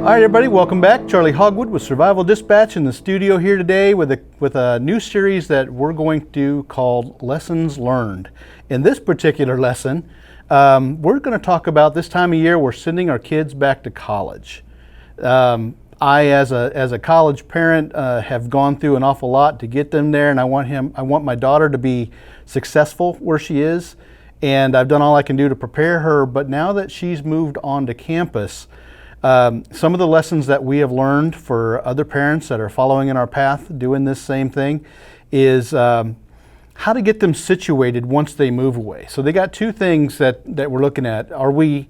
All right, everybody, welcome back. Charley Hogwood with Survival Dispatch in the studio here today with a new series that we're going to do called Lessons Learned. In this particular lesson, we're going to talk about this time of year we're sending our kids back to college. I, as a college parent, have gone through an awful lot to get them there, and I want my daughter to be successful where she is, and I've done all I can do to prepare her. But now that she's moved on to campus, some of the lessons that we have learned for other parents that are following in our path doing this same thing is how to get them situated once they move away. So they got two things that we're looking at. Are we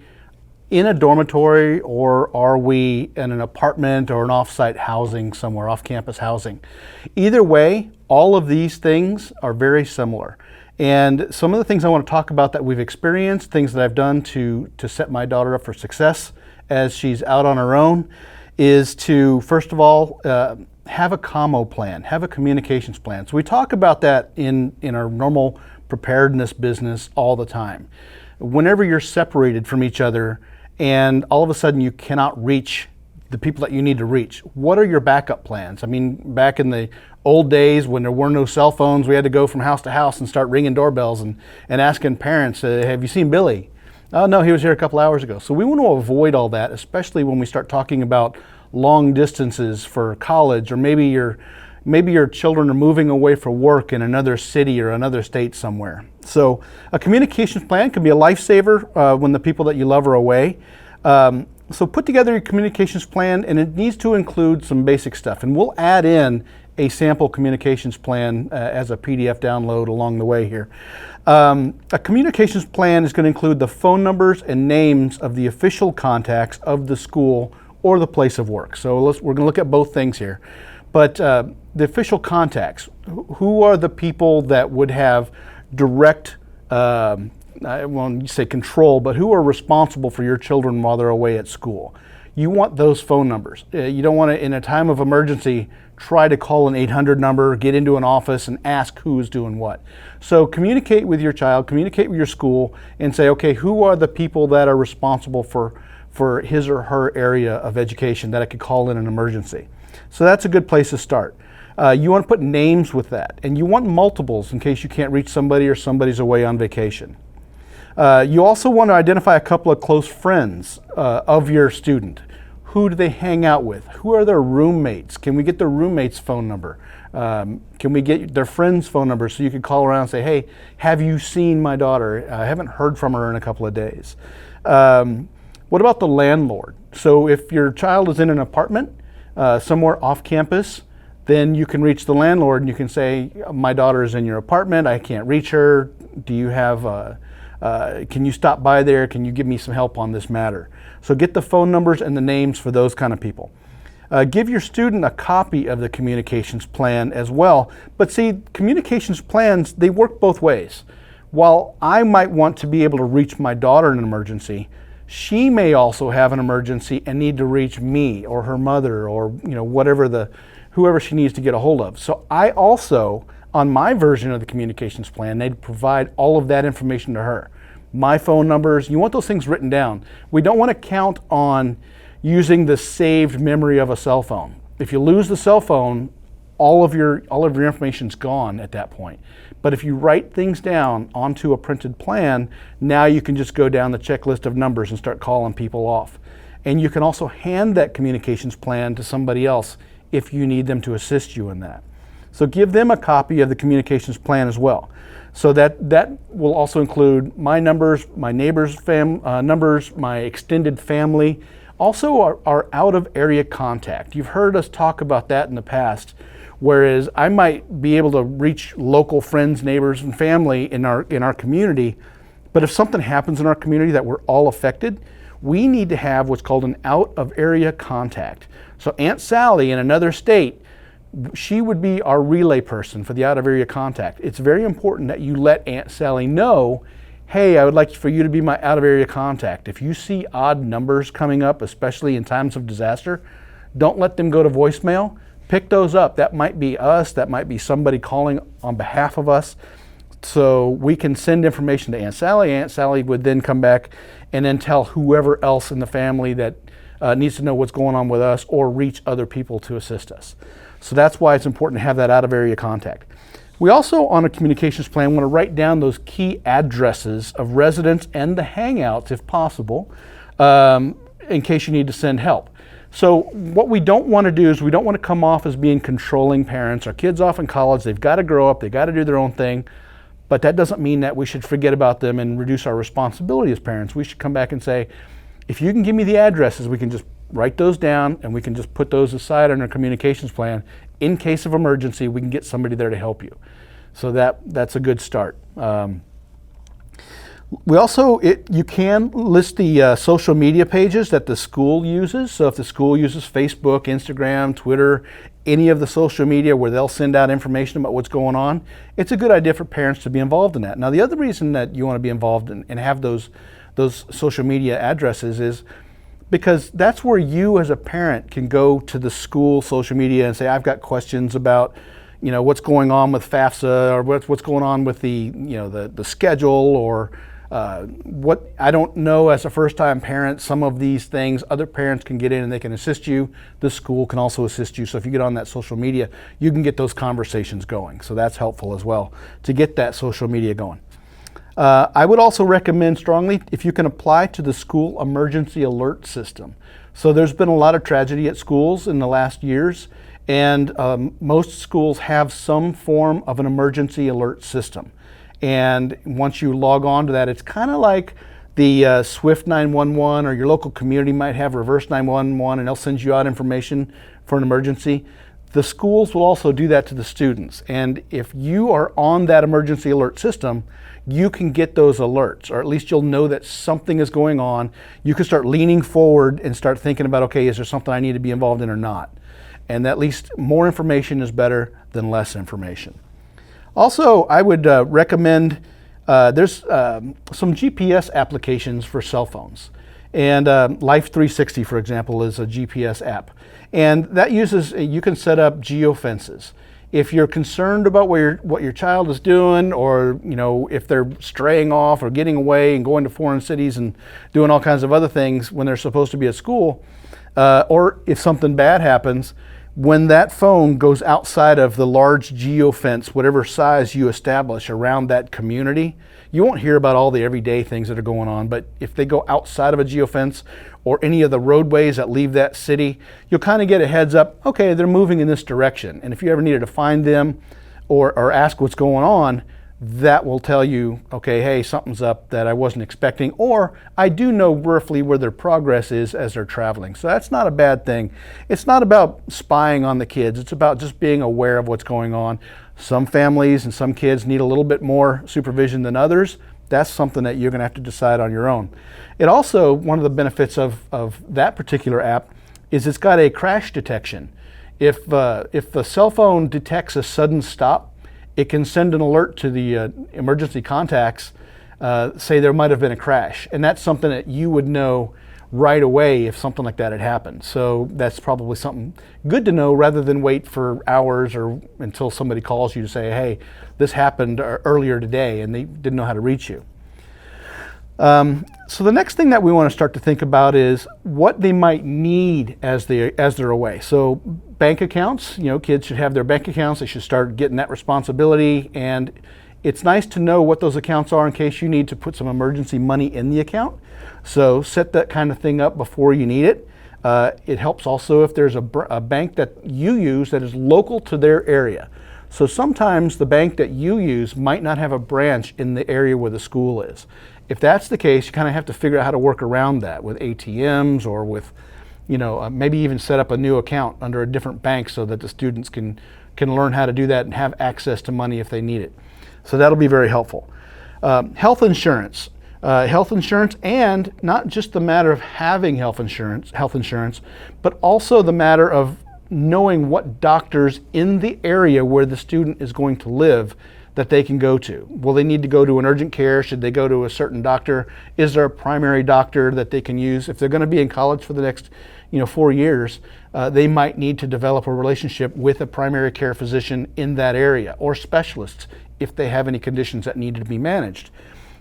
in a dormitory, or are we in an apartment or an off-site housing somewhere, off-campus housing? Either way, all of these things are very similar. And some of the things I want to talk about that we've experienced, things that I've done to set my daughter up for success as she's out on her own, is to, first of all, have a commo plan, have a communications plan. So we talk about that in our normal preparedness business all the time. Whenever you're separated from each other and all of a sudden you cannot reach the people that you need to reach, what are your backup plans? I mean, back in the old days when there were no cell phones, we had to go from house to house and start ringing doorbells and asking parents, have you seen Billy? Oh, no, he was here a couple hours ago. So we want to avoid all that, especially when we start talking about long distances for college, or maybe your children are moving away for work in another city or another state somewhere. So a communications plan can be a lifesaver when the people that you love are away. So put together your communications plan, and it needs to include some basic stuff. And we'll add in a sample communications plan as a PDF download along the way here. A communications plan is going to include the phone numbers and names of the official contacts of the school or the place of work. So we're going to look at both things here. But the official contacts, who are the people that would have direct, I won't say control, but who are responsible for your children while they're away at school? You want those phone numbers. You don't want to, in a time of emergency, try to call an 800 number, get into an office and ask who is doing what. So communicate with your child, communicate with your school, and say, okay, who are the people that are responsible for his or her area of education that I could call in an emergency? So that's a good place to start. You want to put names with that, and you want multiples in case you can't reach somebody or somebody's away on vacation. You also want to identify a couple of close friends of your student. Who do they hang out with? Who are their roommates? Can we get their roommate's phone number? Can we get their friend's phone number so you can call around and say, hey, have you seen my daughter? I haven't heard from her in a couple of days. What about the landlord? So if your child is in an apartment somewhere off campus, then you can reach the landlord and you can say, my daughter is in your apartment, I can't reach her. Do you have can you stop by there? Can you give me some help on this matter? So get the phone numbers and the names for those kind of people. Give your student a copy of the communications plan as well. But see, communications plans, they work both ways. While I might want to be able to reach my daughter in an emergency, she may also have an emergency and need to reach me or her mother or whoever she needs to get a hold of. So I also, on my version of the communications plan, they'd provide all of that information to her. My phone numbers, you want those things written down. We don't want to count on using the saved memory of a cell phone. If you lose the cell phone, all of your information's gone at that point. But if you write things down onto a printed plan, now you can just go down the checklist of numbers and start calling people off. And you can also hand that communications plan to somebody else if you need them to assist you in that. So give them a copy of the communications plan as well. So that will also include my numbers, my neighbors' numbers, my extended family, also our out-of-area contact. You've heard us talk about that in the past, whereas I might be able to reach local friends, neighbors, and family in our community, but if something happens in our community that we're all affected, we need to have what's called an out-of-area contact. So Aunt Sally in another state, she would be our relay person for the out-of-area contact. It's very important that you let Aunt Sally know, hey, I would like for you to be my out-of-area contact. If you see odd numbers coming up, especially in times of disaster, don't let them go to voicemail. Pick those up. That might be us. That might be somebody calling on behalf of us. So we can send information to Aunt Sally. Aunt Sally would then come back and then tell whoever else in the family that needs to know what's going on with us or reach other people to assist us. So that's why it's important to have that out-of-area contact. We also, on a communications plan, want to write down those key addresses of residents and the hangouts, if possible, in case you need to send help. So what we don't want to do is we don't want to come off as being controlling parents. Our kids off in college, they've got to grow up, they've got to do their own thing, but that doesn't mean that we should forget about them and reduce our responsibility as parents. We should come back and say, if you can give me the addresses, we can just write those down and we can just put those aside on our communications plan. In case of emergency, we can get somebody there to help you. So that's a good start. We also, you can list the social media pages that the school uses. So if the school uses Facebook, Instagram, Twitter, any of the social media where they'll send out information about what's going on, it's a good idea for parents to be involved in that. Now, the other reason that you want to be involved in, and have those social media addresses is because that's where you as a parent can go to the school social media and say, I've got questions about what's going on with FAFSA, or what's going on with the schedule, or what I don't know as a first-time parent. Some of these things other parents can get in and they can assist you. The school can also assist you. So if you get on that social media, you can get those conversations going. So that's helpful as well to get that social media going. I would also recommend strongly if you can apply to the school emergency alert system. So there's been a lot of tragedy at schools in the last years, and most schools have some form of an emergency alert system. And once you log on to that, it's kind of like the Swift 911, or your local community might have reverse 911, and they'll send you out information for an emergency. The schools will also do that to the students. And if you are on that emergency alert system, you can get those alerts, or at least you'll know that something is going on. You can start leaning forward and start thinking about, okay, is there something I need to be involved in or not? And at least more information is better than less information. Also, I would recommend, there's some GPS applications for cell phones. And Life 360, for example, is a GPS app. And that uses, you can set up geofences. If you're concerned about what your child is doing, or if they're straying off or getting away and going to foreign cities and doing all kinds of other things when they're supposed to be at school, or if something bad happens, when that phone goes outside of the large geofence, whatever size you establish around that community, you won't hear about all the everyday things that are going on. But if they go outside of a geofence or any of the roadways that leave that city, you'll kind of get a heads up, okay, they're moving in this direction. And if you ever needed to find them or ask what's going on, that will tell you, okay, hey, something's up that I wasn't expecting, or I do know roughly where their progress is as they're traveling. So that's not a bad thing. It's not about spying on the kids. It's about just being aware of what's going on. Some families and some kids need a little bit more supervision than others. That's something that you're going to have to decide on your own. It also, one of the benefits of that particular app is it's got a crash detection. If the cell phone detects a sudden stop, it can send an alert to the emergency contacts, say there might have been a crash. And that's something that you would know right away if something like that had happened. So that's probably something good to know, rather than wait for hours or until somebody calls you to say, hey, this happened earlier today, and they didn't know how to reach you. So the next thing that we want to start to think about is what they might need as they're away. So bank accounts, kids should have their bank accounts. They should start getting that responsibility, and it's nice to know what those accounts are in case you need to put some emergency money in the account. So set that kind of thing up before you need it. It helps also if there's a bank that you use that is local to their area. So sometimes the bank that you use might not have a branch in the area where the school is. If that's the case, you kind of have to figure out how to work around that with ATMs, or with, maybe even set up a new account under a different bank so that the students can learn how to do that and have access to money if they need it. So that'll be very helpful. Health insurance. Health insurance, and not just the matter of having health insurance, but also the matter of knowing what doctors in the area where the student is going to live that they can go to. Will they need to go to an urgent care? Should they go to a certain doctor? Is there a primary doctor that they can use? If they're going to be in college for the next 4 years, they might need to develop a relationship with a primary care physician in that area, or specialists if they have any conditions that need to be managed.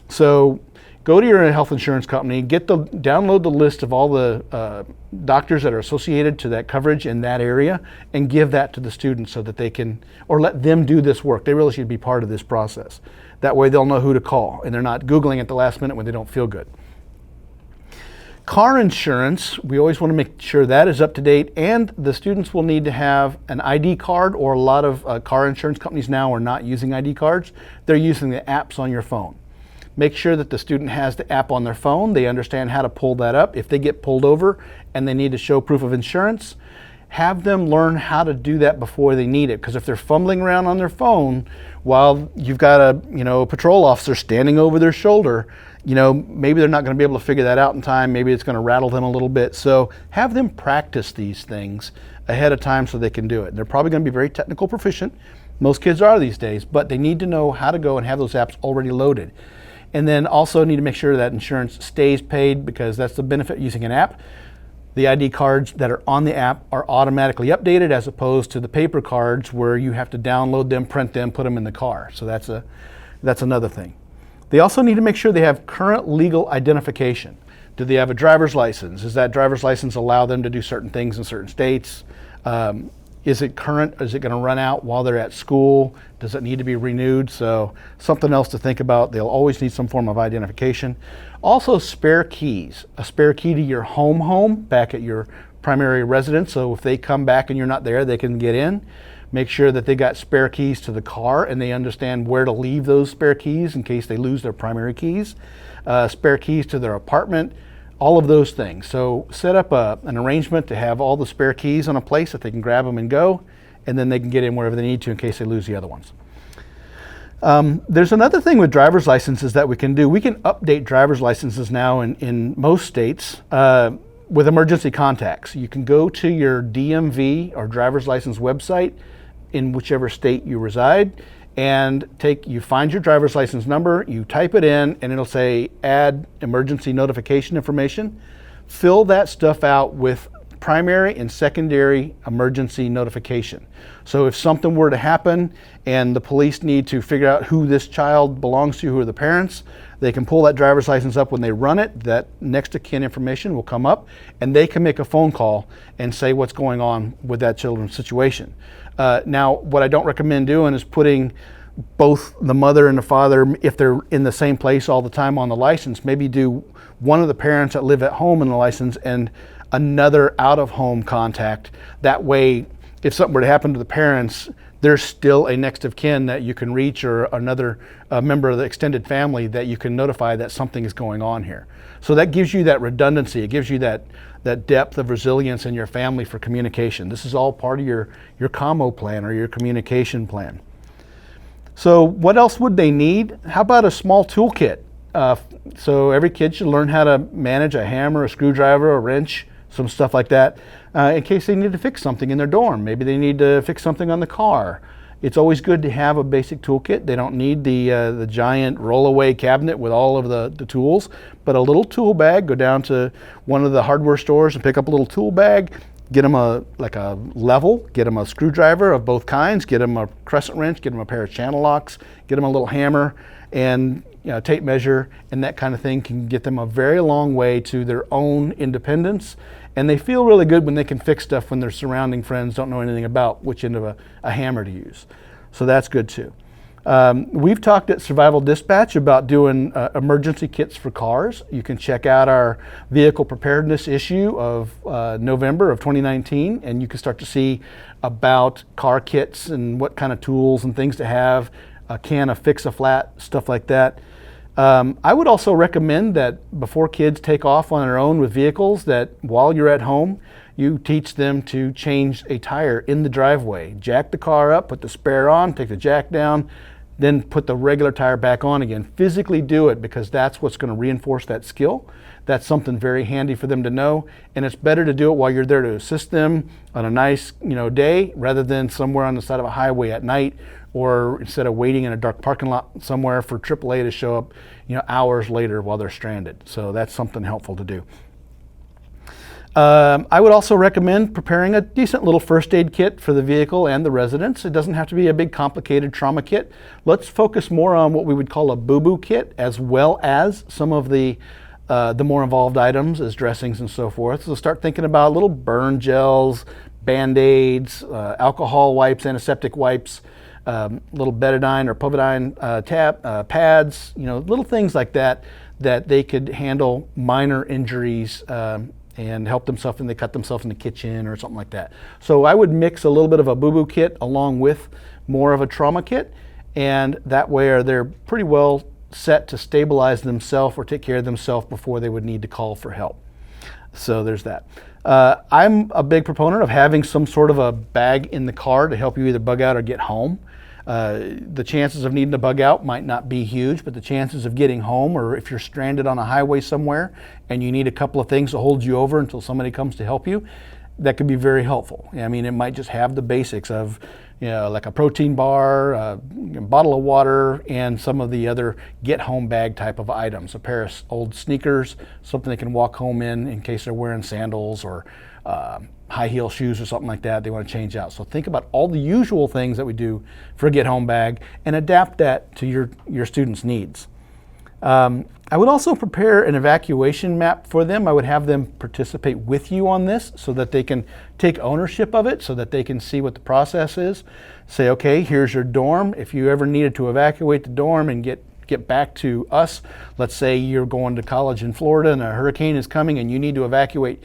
So go to your health insurance company, download the list of all the doctors that are associated to that coverage in that area, and give that to the students so that they can, or let them do this work. They really should be part of this process. That way they'll know who to call and they're not Googling at the last minute when they don't feel good. Car insurance, we always want to make sure that is up to date, and the students will need to have an ID card, or a lot of car insurance companies now are not using ID cards. They're using the apps on your phone. Make sure that the student has the app on their phone. They understand how to pull that up. If they get pulled over and they need to show proof of insurance, have them learn how to do that before they need it. Because if they're fumbling around on their phone while you've got a patrol officer standing over their shoulder, maybe they're not going to be able to figure that out in time. Maybe it's going to rattle them a little bit. So have them practice these things ahead of time so they can do it. They're probably going to be very technical proficient. Most kids are these days, but they need to know how to go and have those apps already loaded. And then also need to make sure that insurance stays paid, because that's the benefit of using an app. The ID cards that are on the app are automatically updated, as opposed to the paper cards where you have to download them, print them, put them in the car. So that's another thing. They also need to make sure they have current legal identification. Do they have a driver's license? Does that driver's license allow them to do certain things in certain states? Is it current? Is it going to run out while they're at school? Does it need to be renewed? So something else to think about. They'll always need some form of identification. Also, spare keys. A spare key to your home back at your primary residence. So if they come back and you're not there, they can get in. Make sure that they got spare keys to the car and they understand where to leave those spare keys in case they lose their primary keys. Spare keys to their apartment. All of those things. So set up an arrangement to have all the spare keys on a place that they can grab them and go, and then they can get in wherever they need to in case they lose the other ones. There's another thing with driver's licenses that we can do. We can update driver's licenses now in most states with emergency contacts. You can go to your DMV or driver's license website in whichever state you reside, and you find your driver's license number, you type it in, and it'll say add emergency notification information. Fill that stuff out with primary and secondary emergency notification. So if something were to happen and the police need to figure out who this child belongs to, who are the parents, they can pull that driver's license up when they run it. That next of kin information will come up, and they can make a phone call and say what's going on with that children's situation. Now, what I don't recommend doing is putting both the mother and the father, if they're in the same place all the time, on the license. Maybe do one of the parents that live at home in the license and another out-of-home contact. That way, if something were to happen to the parents, there's still a next of kin that you can reach, or another member of the extended family that you can notify that something is going on here. So that gives you that redundancy. It gives you that depth of resilience in your family for communication. This is all part of your commo plan or your communication plan. So what else would they need? How about a small toolkit? So every kid should learn how to manage a hammer, a screwdriver, a wrench, some stuff like that, in case they need to fix something in their dorm. Maybe they need to fix something on the car. It's always good to have a basic toolkit. They don't need the giant roll-away cabinet with all of the tools, but a little tool bag. Go down to one of the hardware stores and pick up a little tool bag. Get them a level, get them a screwdriver of both kinds, get them a crescent wrench, get them a pair of channel locks, get them a little hammer, and tape measure, and that kind of thing can get them a very long way to their own independence. And they feel really good when they can fix stuff when their surrounding friends don't know anything about which end of a hammer to use. So that's good too. We've talked at Survival Dispatch about doing emergency kits for cars. You can check out our vehicle preparedness issue of November of 2019, and you can start to see about car kits and what kind of tools and things to have, a can of Fix-A-Flat, stuff like that. I would also recommend that before kids take off on their own with vehicles, that while you're at home, you teach them to change a tire in the driveway. Jack the car up, put the spare on, take the jack down, then put the regular tire back on again. Physically do it, because that's what's going to reinforce that skill. That's something very handy for them to know, and it's better to do it while you're there to assist them on a nice day, rather than somewhere on the side of a highway at night, or instead of waiting in a dark parking lot somewhere for AAA to show up hours later while they're stranded. So that's something helpful to do. I would also recommend preparing a decent little first aid kit for the vehicle and the residents. It doesn't have to be a big complicated trauma kit. Let's focus more on what we would call a boo-boo kit, as well as some of the more involved items as dressings and so forth. So start thinking about little burn gels, Band-Aids, alcohol wipes, antiseptic wipes, little betadine or povidone pads, little things like that they could handle minor injuries and help themselves when they cut themselves in the kitchen or something like that. So I would mix a little bit of a boo-boo kit along with more of a trauma kit, and that way they're pretty well set to stabilize themselves or take care of themselves before they would need to call for help. So there's that. I'm a big proponent of having some sort of a bag in the car to help you either bug out or get home. The chances of needing to bug out might not be huge, but the chances of getting home, or if you're stranded on a highway somewhere and you need a couple of things to hold you over until somebody comes to help you, that could be very helpful. I mean, it might just have the basics of, like a protein bar, a bottle of water, and some of the other get-home bag type of items. A pair of old sneakers, something they can walk home in case they're wearing sandals or high heel shoes or something like that they want to change out. So think about all the usual things that we do for a get-home bag and adapt that to your students' needs. I would also prepare an evacuation map for them. I would have them participate with you on this so that they can take ownership of it, so that they can see what the process is. Say, okay, here's your dorm. If you ever needed to evacuate the dorm and get back to us, let's say you're going to college in Florida and a hurricane is coming and you need to evacuate,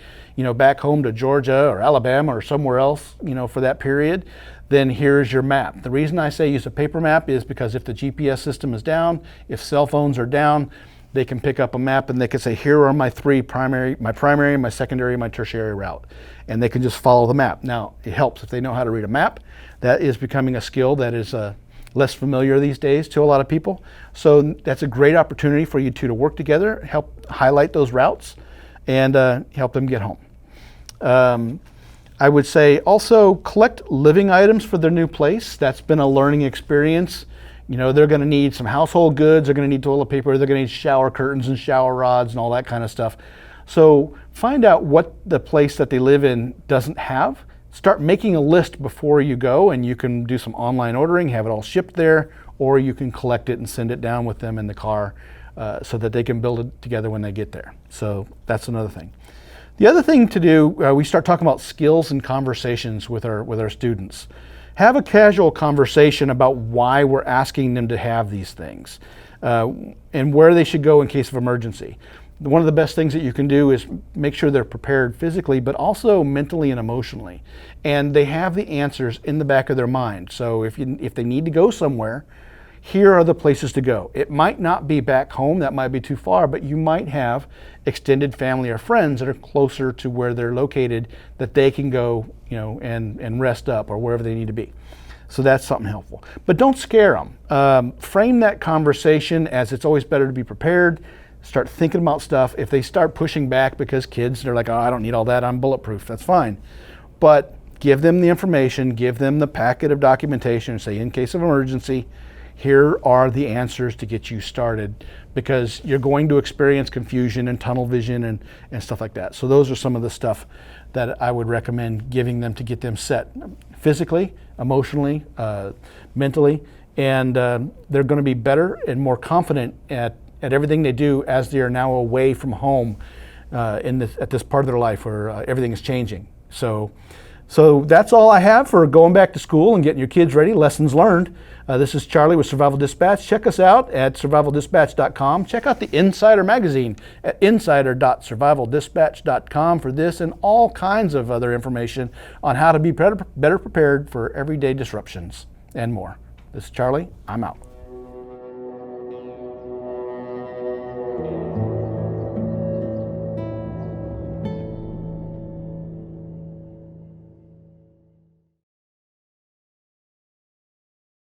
back home to Georgia or Alabama or somewhere else, for that period, then here's your map. The reason I say use a paper map is because if the GPS system is down, if cell phones are down, they can pick up a map and they can say, here are my primary, my secondary, my tertiary route. And they can just follow the map. Now, it helps if they know how to read a map. That is becoming a skill that is less familiar these days to a lot of people. So that's a great opportunity for you two to work together, help highlight those routes, and help them get home. I would say also collect living items for their new place. That's been a learning experience. They're going to need some household goods, they're going to need toilet paper, they're going to need shower curtains and shower rods and all that kind of stuff. So find out what the place that they live in doesn't have. Start making a list before you go, and you can do some online ordering, have it all shipped there, or you can collect it and send it down with them in the car so that they can build it together when they get there. So that's another thing. The other thing to do, we start talking about skills and conversations with our students. Have a casual conversation about why we're asking them to have these things and where they should go in case of emergency. One of the best things that you can do is make sure they're prepared physically, but also mentally and emotionally. And they have the answers in the back of their mind. So if they need to go somewhere, here are the places to go. It might not be back home, that might be too far, but you might have extended family or friends that are closer to where they're located that they can go, and rest up or wherever they need to be. So that's something helpful. But don't scare them. Frame that conversation as it's always better to be prepared. Start thinking about stuff. If they start pushing back because kids, they're like, oh, I don't need all that, I'm bulletproof, that's fine. But give them the information, give them the packet of documentation, and say, in case of emergency, here are the answers to get you started, because you're going to experience confusion and tunnel vision and stuff like that. So those are some of the stuff that I would recommend giving them to get them set physically, emotionally, mentally, and they're going to be better and more confident at everything they do as they are now away from home at this part of their life where everything is changing. So that's all I have for going back to school and getting your kids ready, lessons learned. This is Charlie with Survival Dispatch. Check us out at survivaldispatch.com. Check out the Insider magazine at insider.survivaldispatch.com for this and all kinds of other information on how to be better prepared for everyday disruptions and more. This is Charlie. I'm out.